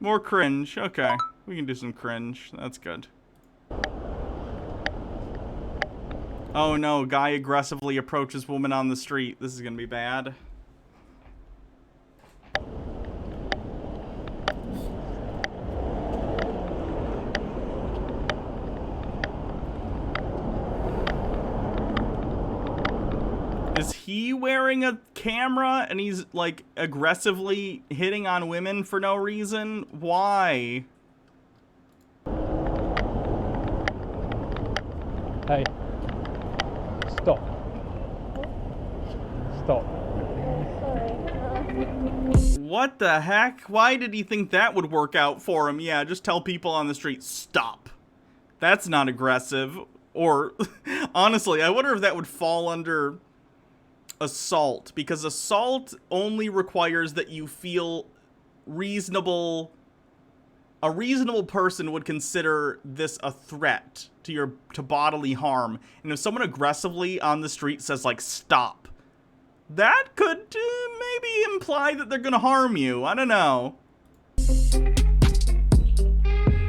More cringe. Okay. We can do some cringe. That's good. Oh no, guy aggressively approaches woman on the street. This is gonna be bad. Is he wearing a camera and he's like aggressively hitting on women for no reason? Why? Hey. Stop. Stop. What the heck? Why did he think that would work out for him? Yeah, just tell people on the street, stop. That's not aggressive. Or, honestly, I wonder if that would fall under assault. Because assault only requires that you feel reasonable. A reasonable person would consider this a threat to bodily harm. And if someone aggressively on the street says, like, stop, that could maybe imply that they're gonna harm you. I don't know.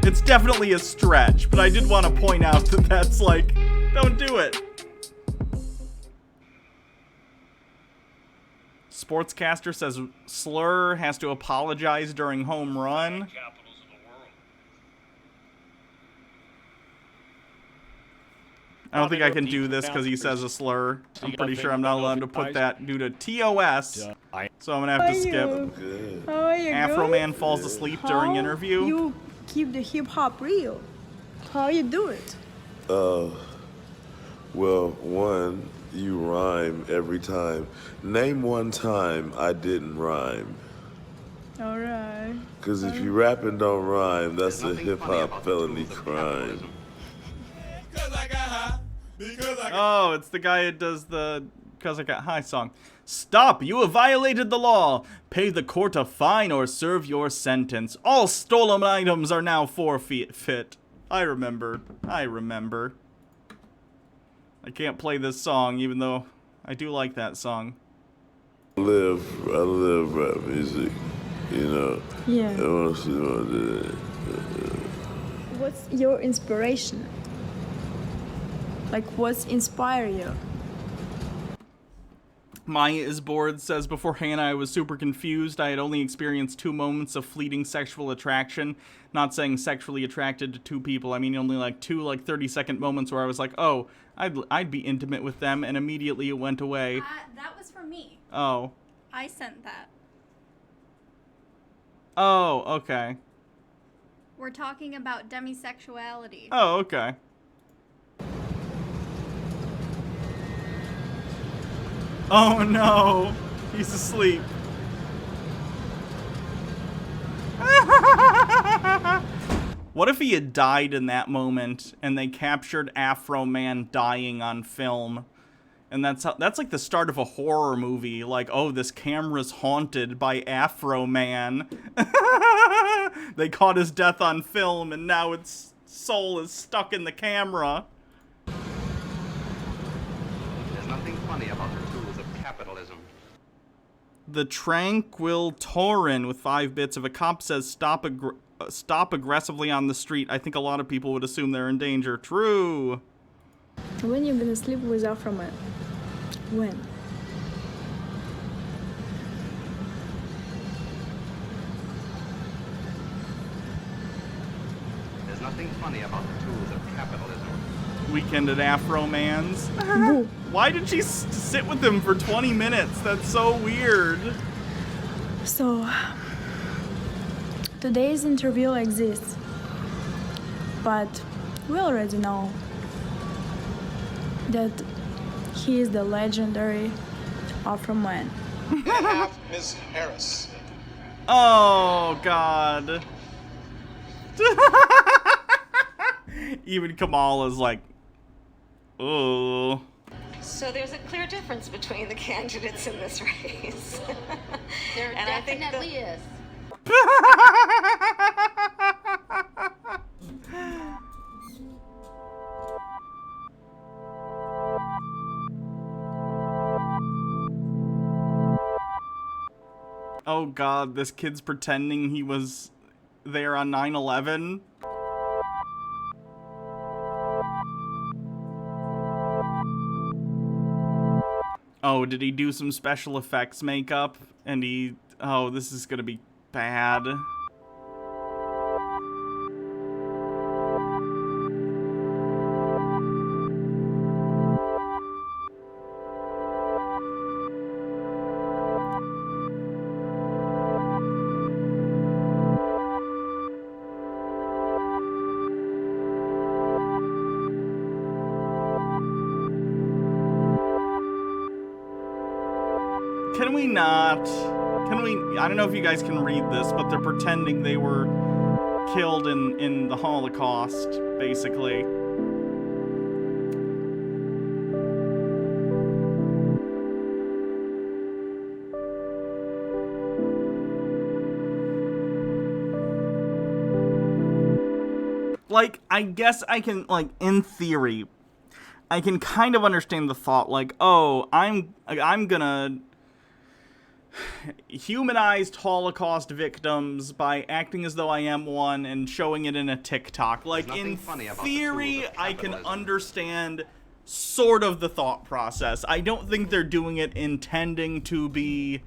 It's definitely a stretch, but I did want to point out that that's like, don't do it. Sportscaster says Slur has to apologize during home run. I don't think I can do this because he says a slur. I'm pretty sure I'm not allowed to put that due to TOS. So I'm going to have to skip. How are you? Afroman falls asleep during interview. You keep the hip hop real. How you do it? Well, one, you rhyme every time. Name one time I didn't rhyme. Alright. Because if you rap and don't rhyme, that's a hip-hop felony crime. Oh, it's the guy that does the "Cause I Got High" song. Stop! You have violated the law. Pay the court a fine or serve your sentence. All stolen items are now forfeit. I remember. I can't play this song, even though I do like that song. I live rap music, you know. Yeah. I want to see what I did. What's your inspiration? Like, what's inspire you? Maya is bored says, beforehand I was super confused. I had only experienced 2 moments of fleeting sexual attraction. Not saying sexually attracted to 2 people. I mean only like 2 30-second moments where I was like, oh, I'd be intimate with them, and immediately it went away. That was for me. Oh. I sent that. Oh, okay. We're talking about demisexuality. Oh, okay. Oh no, he's asleep. What if he had died in that moment and they captured Afroman dying on film? And that's like the start of a horror movie. Like, oh, this camera's haunted by Afroman. They caught his death on film and now its soul is stuck in the camera. There's nothing funny about the tools of capitalism. The Tranquil Torin with 5 bits. If a cop says stop aggressively on the street, I think a lot of people would assume they're in danger. True. When you gonna sleep with Afroman? When? There's nothing funny about the tools of capitalism. Weekend at Afroman's. Why did she sit with him for 20 minutes? That's so weird. So, today's interview exists, but we already know that he is the legendary Afroman. Ms. Harris. Oh, God. Even Kamala's like, oh. So there's a clear difference between the candidates in this race. There And definitely is. Oh God, this kid's pretending he was there on 9/11. Oh, did he do some special effects makeup? And he... Oh, this is gonna be bad. Can we not? Can we... I don't know if you guys can read this, but they're pretending they were killed in the Holocaust, basically. Like, I guess I can, like, in theory, I can kind of understand the thought, like, oh, I'm gonna humanized Holocaust victims by acting as though I am one and showing it in a TikTok. Like, in theory, I can understand sort of the thought process. I don't think they're doing it intending to be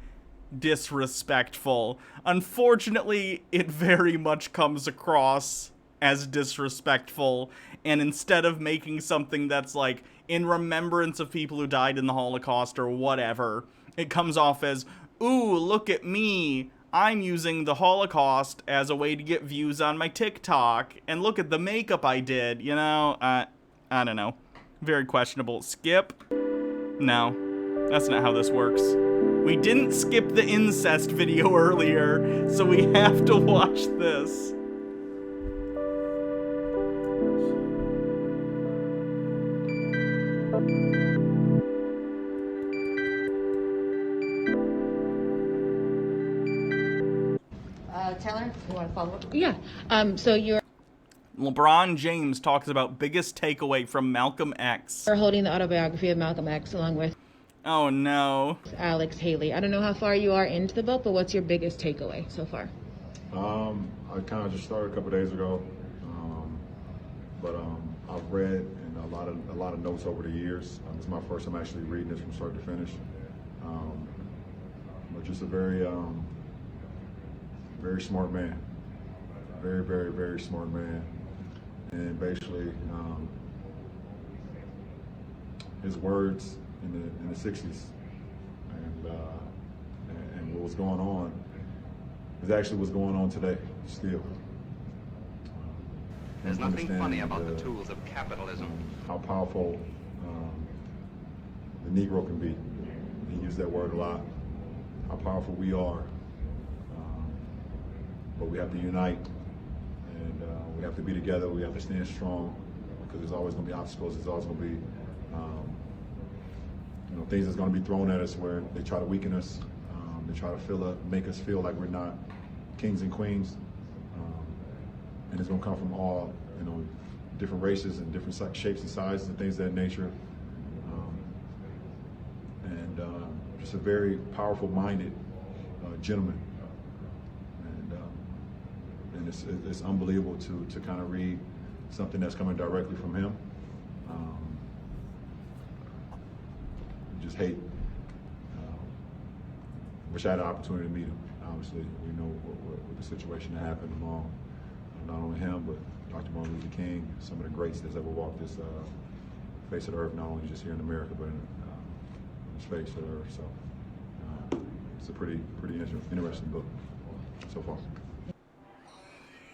disrespectful. Unfortunately, it very much comes across as disrespectful, and instead of making something that's like in remembrance of people who died in the Holocaust or whatever, it comes off as, ooh, look at me, I'm using the Holocaust as a way to get views on my TikTok, and look at the makeup I did, you know? I don't know. Very questionable. Skip? No, that's not how this works. We didn't skip the incest video earlier, so we have to watch this. Taylor, you want to follow up? Yeah. So you're LeBron James talks about biggest takeaway from Malcolm X. holding the autobiography of Malcolm X along with Oh no. Alex Haley. I don't know how far you are into the book, but what's your biggest takeaway so far? I kind of just started a couple days ago, but I've read and a lot of notes over the years. It's my first time actually reading this from start to finish. But just a very smart man, very smart man, and basically his words in the 60s and what was going on is actually what's going on today still. There's nothing funny about the tools of capitalism. How powerful the Negro can be. He used that word a lot. How powerful we are. But we have to unite, and we have to be together. We have to stand strong, because there's always going to be obstacles. There's always going to be, things that's going to be thrown at us where they try to weaken us. They try to make us feel like we're not kings and queens, and it's going to come from all, different races and different shapes and sizes and things of that nature. And just a very powerful-minded gentleman. And it's unbelievable to kind of read something that's coming directly from him. Just hate. Wish I had an opportunity to meet him. Obviously, we know what the situation that happened among not only him, but Dr. Martin Luther King, some of the greats that's ever walked this face of the earth, not only just here in America, but in this face of the earth. So it's a pretty interesting book so far.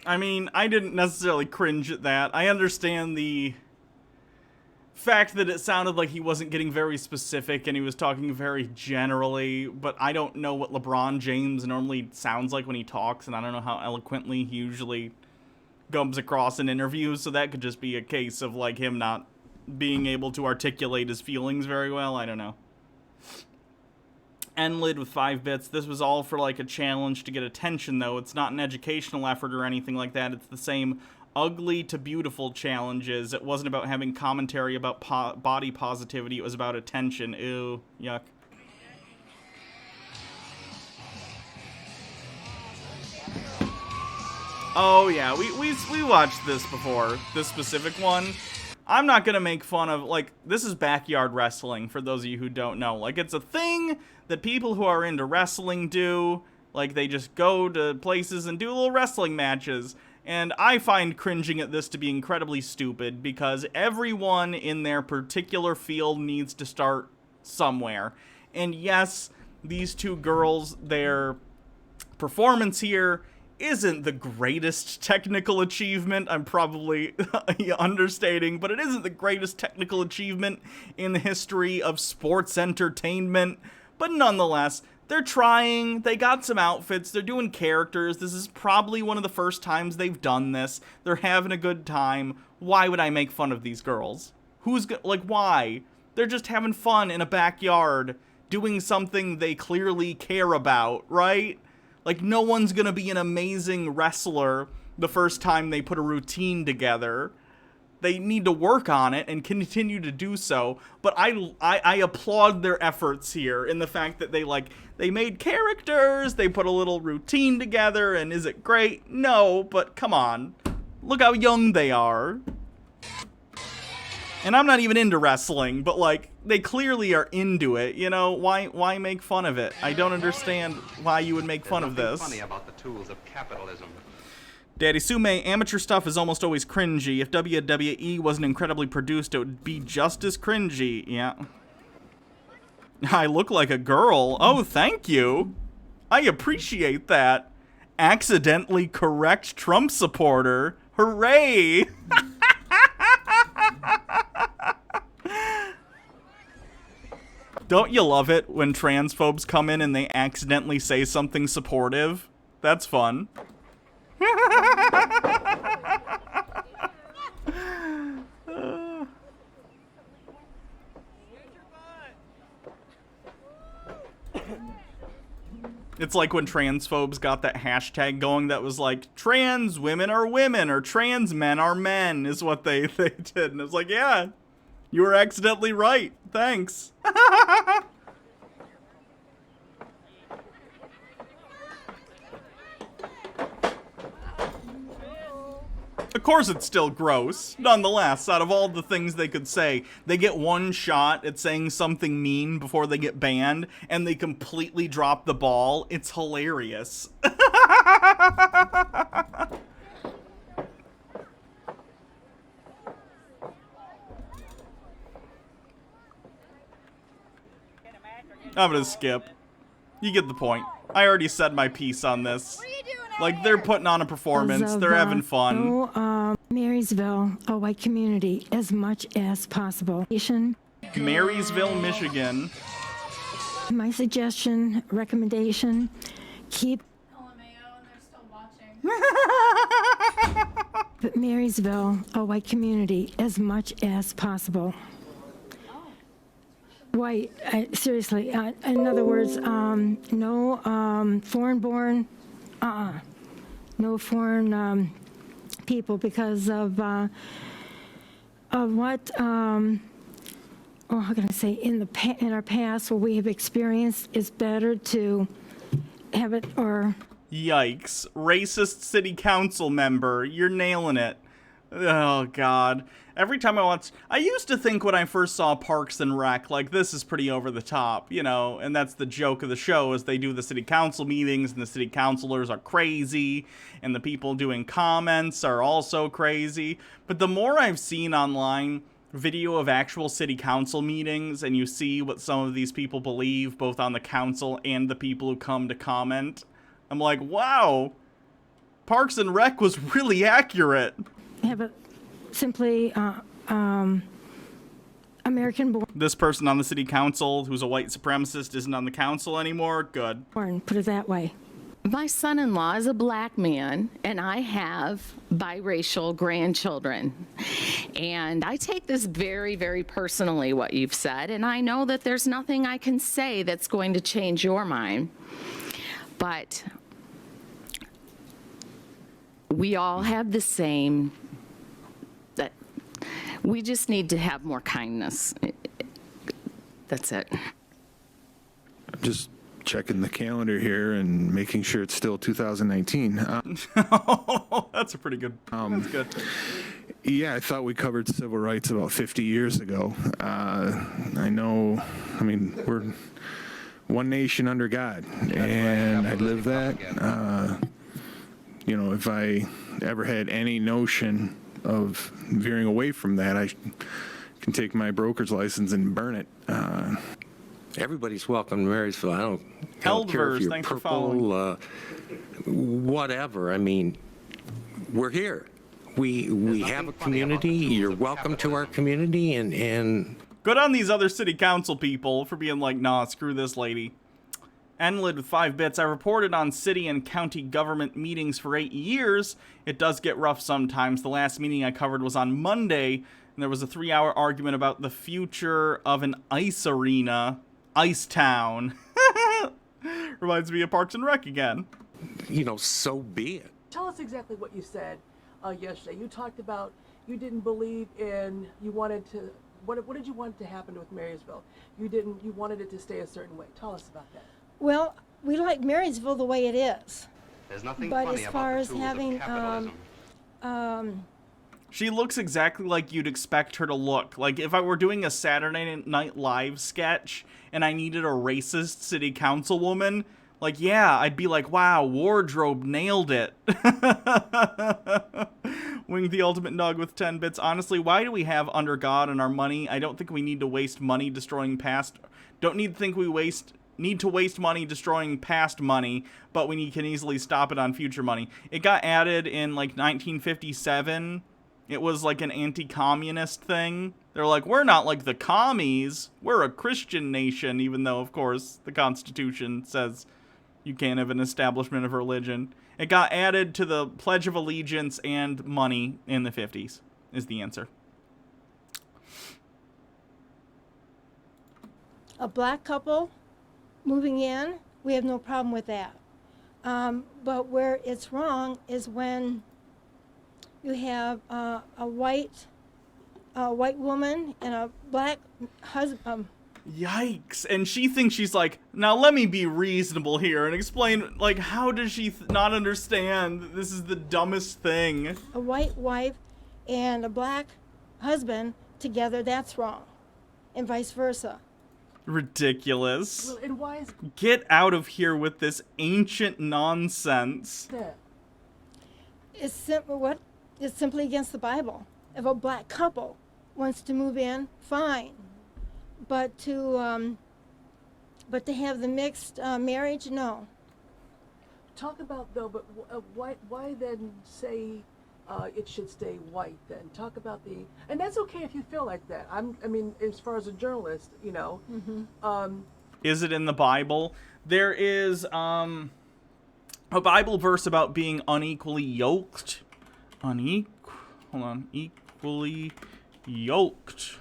I mean, I didn't necessarily cringe at that. I understand the fact that it sounded like he wasn't getting very specific and he was talking very generally, but I don't know what LeBron James normally sounds like when he talks, and I don't know how eloquently he usually comes across in interviews, so that could just be a case of, like, him not being able to articulate his feelings very well. I don't know. Enlid with 5 bits. This was all for, like, a challenge to get attention, though. It's not an educational effort or anything like that. It's the same ugly to beautiful challenges. It wasn't about having commentary about body positivity. It was about attention. Ew. Yuck. Oh yeah, we watched this before, this specific one. I'm not gonna make fun of, like, this is backyard wrestling, for those of you who don't know. Like, it's a thing that people who are into wrestling do. Like, they just go to places and do little wrestling matches. And I find cringing at this to be incredibly stupid, because everyone in their particular field needs to start somewhere. And yes, these two girls, their performance here isn't the greatest technical achievement. I'm probably understating, but it isn't the greatest technical achievement in the history of sports entertainment. But nonetheless, they're trying, they got some outfits, they're doing characters. This is probably one of the first times they've done this. They're having a good time. Why would I make fun of these girls? Like, why? They're just having fun in a backyard, doing something they clearly care about, right? Like, no one's gonna be an amazing wrestler the first time they put a routine together. They need to work on it and continue to do so. But I applaud their efforts here in the fact that they made characters, they put a little routine together, and is it great? No, but come on. Look how young they are. And I'm not even into wrestling, but, like, they clearly are into it, you know? Why make fun of it? I don't understand why you would make fun of this. Funny about the tools of capitalism. Daddy Sume, amateur stuff is almost always cringy. If WWE wasn't incredibly produced, it would be just as cringy. Yeah. I look like a girl. Oh, thank you. I appreciate that. Accidentally correct Trump supporter. Hooray! Don't you love it when transphobes come in and they accidentally say something supportive? That's fun. It's like when transphobes got that hashtag going that was like, trans women are women, or trans men are men, is what they did. And it was like, yeah, you were accidentally right. Thanks. Of course it's still gross. Nonetheless, out of all the things they could say, they get one shot at saying something mean before they get banned, and they completely drop the ball. It's hilarious. I'm gonna skip. You get the point. I already said my piece on this. Like, they're putting on a performance. They're having fun. Marysville, a white community, as much as possible. Marysville, Michigan. My suggestion, recommendation, keep Marysville, a white community, as much as possible. White, seriously, in other words, no foreign-born, no foreign people, because of what, how can I say, in our past, what we have experienced, is better to have it, or... Yikes. Racist city council member. You're nailing it. Oh, God. Every time I used to think when I first saw Parks and Rec, like, this is pretty over the top, you know, and that's the joke of the show, is they do the city council meetings, and the city councilors are crazy, and the people doing comments are also crazy. But the more I've seen online video of actual city council meetings, and you see what some of these people believe, both on the council and the people who come to comment, I'm like, wow, Parks and Rec was really accurate. Have it simply American-born. This person on the city council who's a white supremacist isn't on the council anymore? Good. Put it that way. My son-in-law is a black man, and I have biracial grandchildren. And I take this very, very personally, what you've said, and I know that there's nothing I can say that's going to change your mind. But we all have the same, that we just need to have more kindness. That's it. Just checking the calendar here and making sure it's still 2019. That's a pretty good. That's good. Yeah, I thought we covered civil rights about 50 years ago. I know, I mean, we're one nation under God, and I live that. You know, if I ever had any notion of veering away from that, I can take my broker's license and burn it. Everybody's welcome to Marysville. I don't care if you're purple, whatever. I mean, we're here. We have a community. You're welcome to our community, and good on these other city council people for being like, nah, screw this lady. Enlid with 5 bits. I reported on city and county government meetings for 8 years. It does get rough sometimes. The last meeting I covered was on Monday, and there was a 3-hour argument about the future of an ice arena, Ice Town. Reminds me of Parks and Rec again. You know, so be it. Tell us exactly what you said yesterday. You talked about you didn't believe in, you wanted to, what did you want to happen with Marysville? You wanted it to stay a certain way. Tell us about that. Well, we like Marysville the way it is. There's nothing but funny as far about as the tools having, of capitalism. She looks exactly like you'd expect her to look. Like, if I were doing a Saturday Night Live sketch and I needed a racist city councilwoman, like, yeah, I'd be like, wow, wardrobe nailed it. Wing the Ultimate Dog with 10 bits. Honestly, why do we have Under God in our money? I don't think we need to waste money destroying past... Need to waste money destroying past money, but can easily stop it on future money. It got added in, like, 1957. It was, like, an anti-communist thing. They're like, we're not like the commies. We're a Christian nation, even though, of course, the Constitution says you can't have an establishment of religion. It got added to the Pledge of Allegiance and money in the 50s, is the answer. A black couple moving in, we have no problem with that. But where it's wrong is when you have a white woman and a black husband. Yikes. And she thinks she's like, now let me be reasonable here and explain, like, how does she not understand that this is the dumbest thing? A white wife and a black husband together, that's wrong. And vice versa. Ridiculous. Well, and why is Get out of here with this ancient nonsense. that? It's simply against the Bible. If a black couple wants to move in, fine. But to have the mixed marriage, no. Talk about though, but why then say it should stay white then? Talk about and that's okay if you feel like that. I mean, as far as a journalist, you know. Mm-hmm. Is it in the Bible? There is a Bible verse about being unequally yoked. Equally yoked.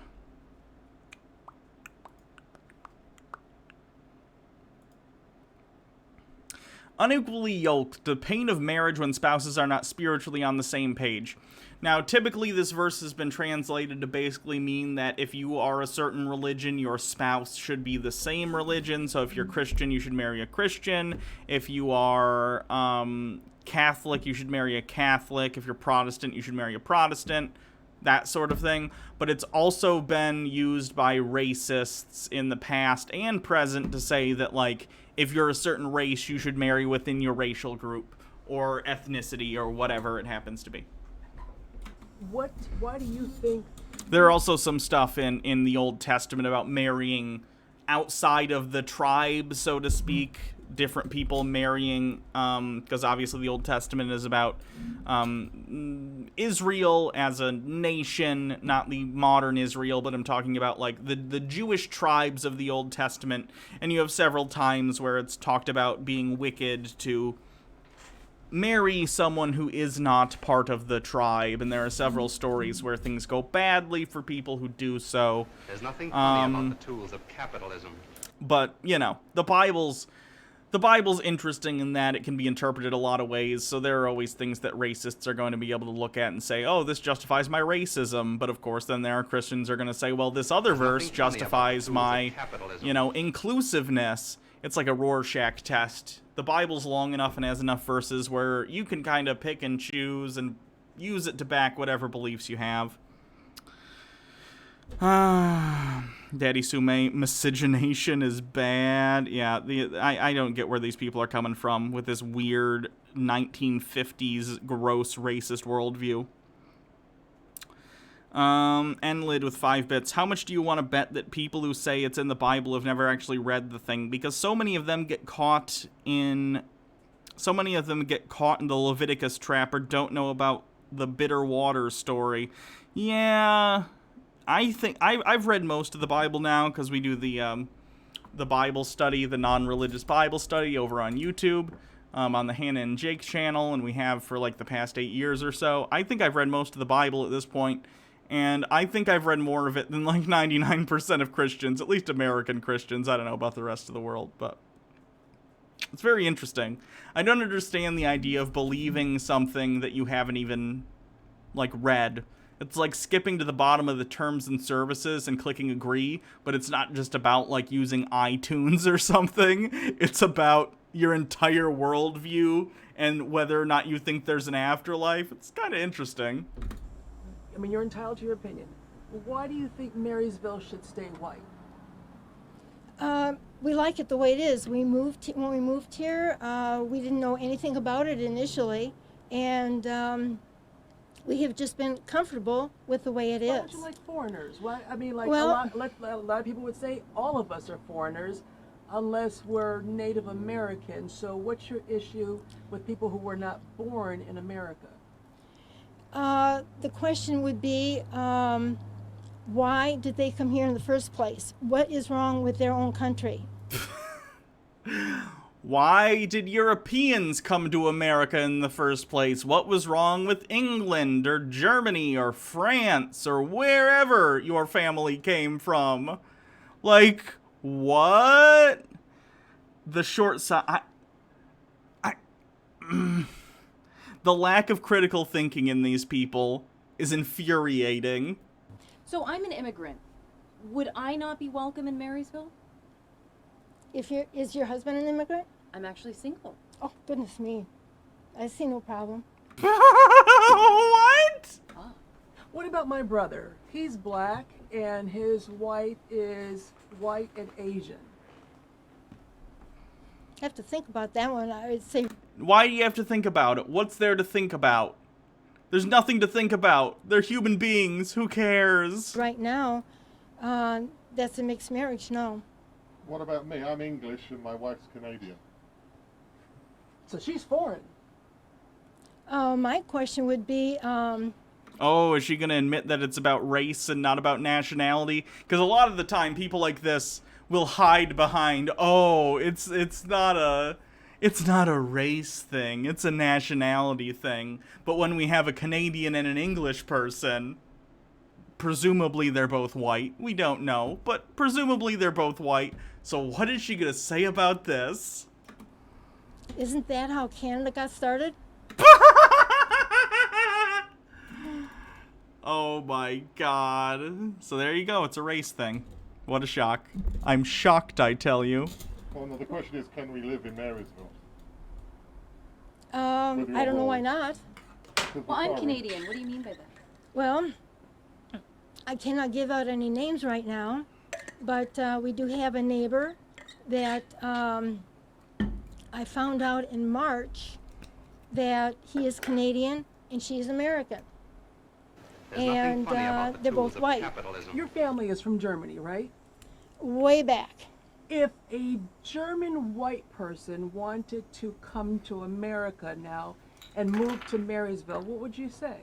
Unequally yoked, the pain of marriage when spouses are not spiritually on the same page. Now, typically this verse has been translated to basically mean that if you are a certain religion, your spouse should be the same religion. So if you're Christian, you should marry a Christian. If you are Catholic, you should marry a Catholic. If you're Protestant, you should marry a Protestant. That sort of thing. But it's also been used by racists in the past and present to say that, like, if you're a certain race, you should marry within your racial group or ethnicity or whatever it happens to be. Why do you think? There are also some stuff in the Old Testament about marrying outside of the tribe, so to speak. Different people marrying, because obviously the Old Testament is about Israel as a nation, not the modern Israel, but I'm talking about like the Jewish tribes of the Old Testament, and you have several times where it's talked about being wicked to marry someone who is not part of the tribe, and there are several stories where things go badly for people who do so. There's nothing funny about the tools of capitalism. But, you know, the Bible's interesting in that it can be interpreted a lot of ways, so there are always things that racists are going to be able to look at and say, oh, this justifies my racism. But of course, then there are Christians who are going to say, well, this other verse justifies my, you know, inclusiveness. it's like a Rorschach test. The Bible's long enough and has enough verses where you can kind of pick and choose and use it to back whatever beliefs you have. Daddy Sume, miscegenation is bad. Yeah, I don't get where these people are coming from with this weird 1950s gross racist worldview. Enlid with 5 bits. How much do you want to bet that people who say it's in the Bible have never actually read the thing? Because so many of them get caught in the Leviticus trap or don't know about the bitter water story. Yeah, I think I've read most of the Bible now because we do the Bible study, the non-religious Bible study over on YouTube, on the Hannah and Jake channel, and we have for like the past 8 years or so. I think I've read most of the Bible at this point. And I think I've read more of it than like 99% of Christians, at least American Christians. I don't know about the rest of the world, but it's very interesting. I don't understand the idea of believing something that you haven't even, like, read. It's like skipping to the bottom of the terms and services and clicking agree, but it's not just about, like, using iTunes or something. It's about your entire worldview and whether or not you think there's an afterlife. It's kind of interesting. I mean, you're entitled to your opinion. Why do you think Marysville should stay white? We like it the way it is. When we moved here, we didn't know anything about it initially, and we have just been comfortable with the way it is. Why don't you like foreigners? Why? I mean, like well, a lot of people would say all of us are foreigners, unless we're Native American. So, what's your issue with people who were not born in America? The question would be, why did they come here in the first place? What is wrong with their own country? Why did Europeans come to America in the first place? What was wrong with England or Germany or France or wherever your family came from? Like, what? The short side... The lack of critical thinking in these people is infuriating. So I'm an immigrant. Would I not be welcome in Marysville? Is your husband an immigrant? I'm actually single. Oh, goodness me. I see no problem. What? Oh. What about my brother? He's black and his wife is white and Asian. I have to think about that one. I would say... Why do you have to think about it? What's there to think about? There's nothing to think about. They're human beings. Who cares? Right now, that's a mixed marriage, no. What about me? I'm English and my wife's Canadian. So she's foreign. My question would be... Oh, is she going to admit that it's about race and not about nationality? Because a lot of the time, people like this will hide behind, oh, it's not a race thing, it's a nationality thing. But when we have a Canadian and an English person, presumably they're both white. We don't know, but presumably they're both white. So what is she gonna say about this? Isn't that how Canada got started? Oh my god. So there you go, it's a race thing. What a shock. I'm shocked, I tell you. Well, no, the question is, can we live in Marysville? I don't know why not. Well, I'm Canadian. What do you mean by that? Well, I cannot give out any names right now, but we do have a neighbor that I found out in March that he is Canadian and she is American. And they're both white. Your family is from Germany, right? Way back. If a German white person wanted to come to America now and move to Marysville, what would you say?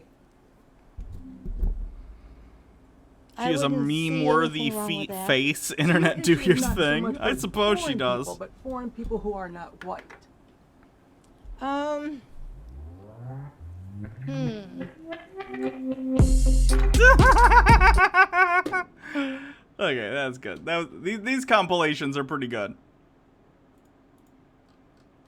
She has a meme-worthy feet face. Internet, do your thing. I suppose she does. People, but foreign people who are not white. Okay, that's good. These compilations are pretty good.